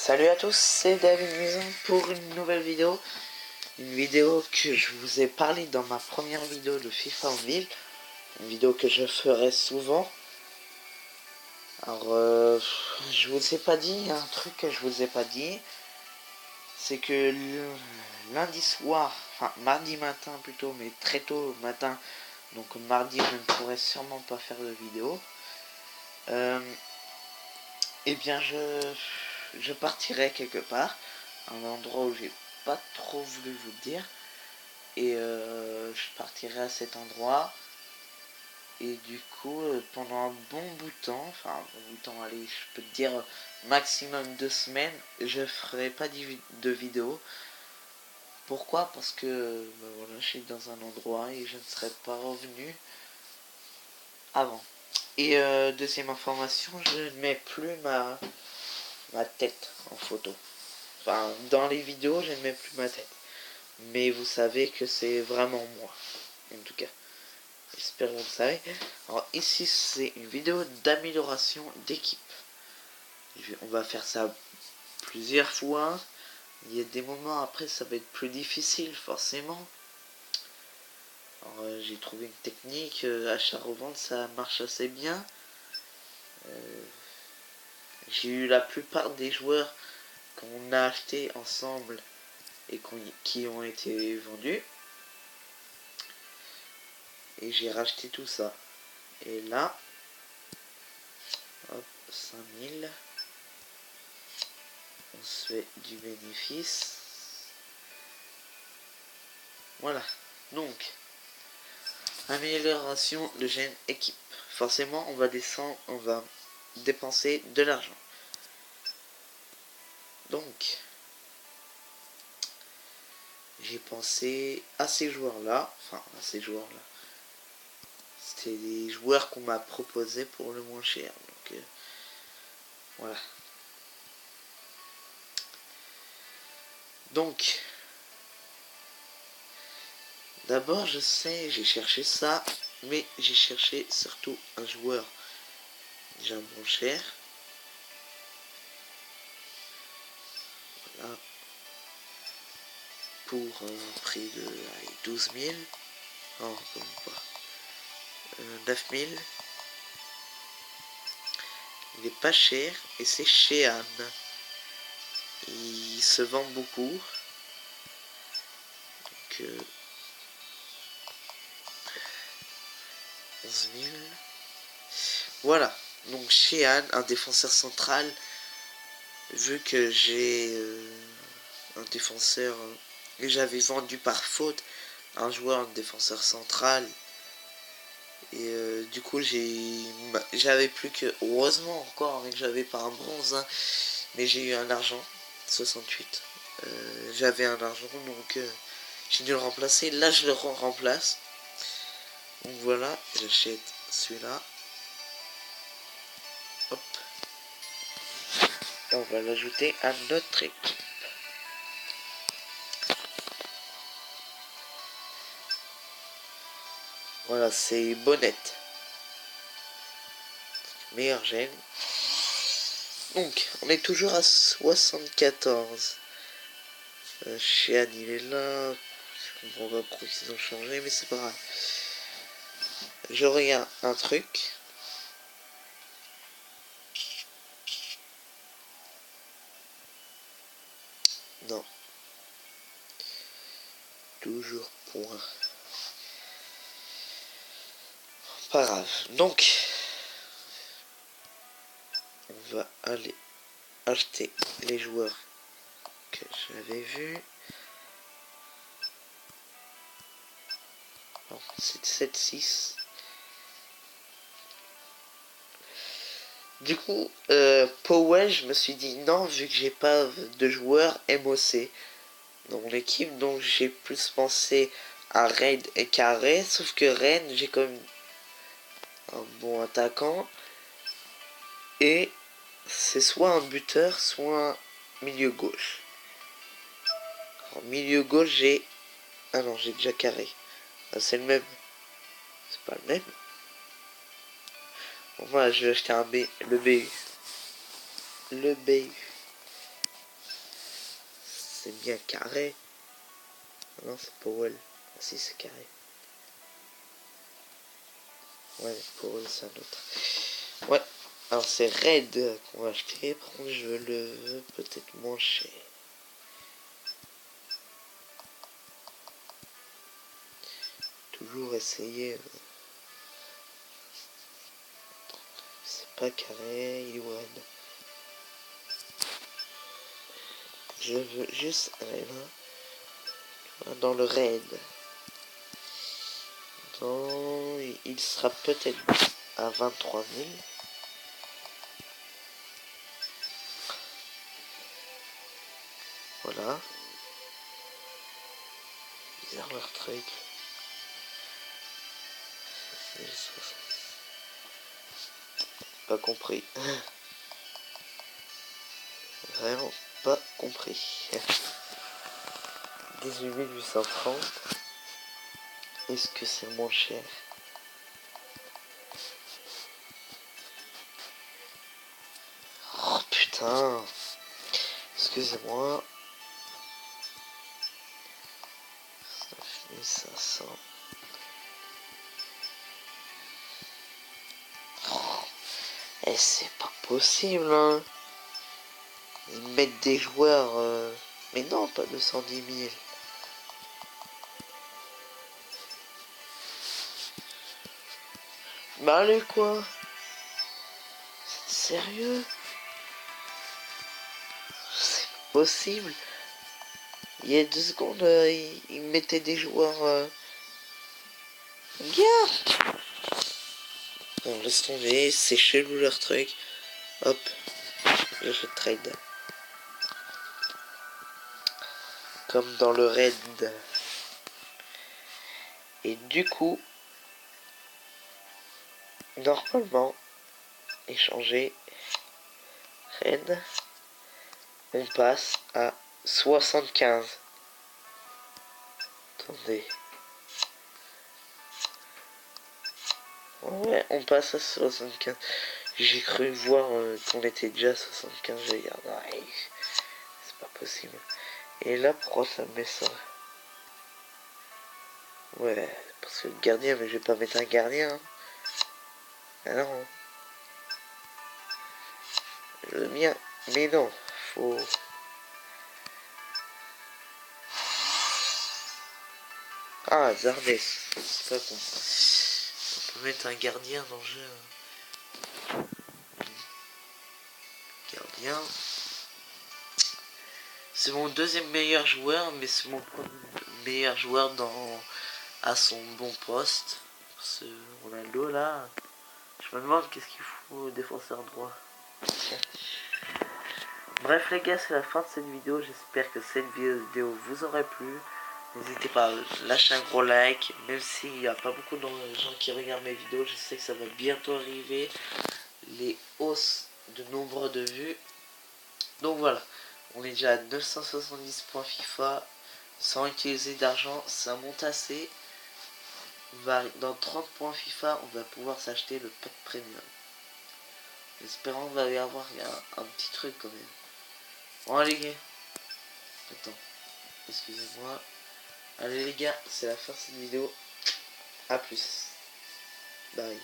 Salut à tous, c'est David Maison pour une nouvelle vidéo. Une vidéo que je vous ai parlé dans ma première vidéo de FIFA en ville. Une vidéo que je ferai souvent. Alors, je vous ai pas dit, un truc que je vous ai pas dit. C'est que lundi soir, enfin mardi matin plutôt, mais très tôt le matin. Donc mardi je ne pourrai sûrement pas faire de vidéo. Eh bien je partirai quelque part. Un endroit où j'ai pas trop voulu vous dire. Et je partirai à cet endroit. Et du coup, pendant un bon bout de temps, enfin un bon bout de temps, allez, je peux te dire maximum 2 semaines, je ferai pas de vidéo. Pourquoi? Parce que voilà, je suis dans un endroit et je ne serai pas revenu avant. Et deuxième information, je ne mets plus ma tête en photo. Enfin, dans les vidéos, je ne mets plus ma tête. Mais vous savez que c'est vraiment moi, en tout cas. J'espère que vous le savez. Alors ici c'est une vidéo d'amélioration d'équipe. On va faire ça plusieurs fois. Il y a des moments après ça va être plus difficile forcément. J'ai trouvé une technique, achat-revente ça marche assez bien. J'ai eu la plupart des joueurs qu'on a acheté ensemble et qui ont été vendus. Et j'ai racheté tout ça. Et là, hop, 5000. On se fait du bénéfice. Voilà. Donc, amélioration de gène équipe. Forcément, on va dépenser de l'argent. Donc, j'ai pensé à ces joueurs-là. Enfin, à ces joueurs-là. C'était des joueurs qu'on m'a proposé pour le moins cher. Donc, voilà. Donc, d'abord, je sais, j'ai cherché ça, mais j'ai cherché surtout un joueur déjà bon cher. Voilà. Pour un prix de 12 000. Non, comment pas. 9 000. Il est pas cher et c'est chez Anne. Il se vend beaucoup. Donc 11 000. Voilà. Donc chez Anne, un défenseur central. Vu que j'ai un défenseur que j'avais vendu par faute, un joueur, un défenseur central. Et du coup j'avais plus que, heureusement encore que j'avais pas un bronze, hein, mais j'ai eu un argent 68. J'avais un argent donc j'ai dû le remplacer. Là je le remplace. Donc voilà, j'achète celui-là. Hop. Et on va l'ajouter à notre équipe. Voilà, c'est Bonnette. Meilleur gène. Donc, on est toujours à 74. Shean, il est là. Je comprends pas pourquoi ils ont changé, mais c'est pas grave. J'aurai un truc. Non. Toujours point. Pas grave. Donc, on va aller acheter les joueurs que j'avais vus. C'est 7-6. Du coup, Powell, je me suis dit non, vu que j'ai pas de joueurs MOC dans mon équipe, donc j'ai plus pensé à Raid et Carré, sauf que Rennes, j'ai quand même un bon attaquant, et c'est soit un buteur, soit un milieu gauche. En milieu gauche, j'ai... Ah non, j'ai déjà Carré. Ah, c'est le même. C'est pas le même. Bon, voilà, je vais acheter le BU. Le BU. c'est bien carré. Non, c'est Powell. Ah si, c'est carré. Ouais, Powell, c'est un autre. Ouais, alors c'est Red qu'on va acheter. Par contre, je le veux peut-être moins cher. Toujours essayer. C'est pas carré, il est Red. Je veux juste aller là. Dans le Red. Il sera peut-être à 23 000. Voilà. Bizarre leur truc. Pas compris. Vraiment pas compris. 18 830. Est-ce que c'est moins cher? Oh putain. Excusez-moi. 9500. Et c'est pas possible, hein. Ils mettent des joueurs... Mais non, pas 210 000. Bah allez quoi. C'est sérieux? C'est pas possible. Il y a 2 secondes, ils mettaient des joueurs... Regarde. Bon, laisse tomber, c'est chelou leur truc. Hop, je fais trade. Comme dans le raid. Et du coup, normalement, échanger raid, on passe à 75. Attendez. Ouais, on passe à 75. J'ai cru voir qu'on était déjà à 75. J'ai dit, ah, c'est pas possible. Et là, pourquoi ça me met ça? Ouais, parce que le gardien, mais je vais pas mettre un gardien. Hein. Ah non. Le mien, mais non, faut... Ah, Zardes, c'est pas con. On peut mettre un gardien dans le jeu. Gardien. C'est mon deuxième meilleur joueur, mais c'est mon meilleur joueur à son bon poste. Parce qu'on a l'eau là. Je me demande qu'est-ce qu'il faut défenseur droit. Bref les gars, c'est la fin de cette vidéo. J'espère que cette vidéo vous aurait plu. N'hésitez pas à lâcher un gros like. Même s'il n'y a pas beaucoup de gens qui regardent mes vidéos, je sais que ça va bientôt arriver. Les hausses de nombre de vues. Donc voilà, on est déjà à 970 points FIFA. Sans utiliser d'argent, ça monte assez. Dans 30 points FIFA, on va pouvoir s'acheter le pack premium. J'espère qu'on va y avoir un petit truc quand même. Bon allez les gars. Attends. Excusez-moi. Allez les gars, c'est la fin de cette vidéo. A plus. Bye.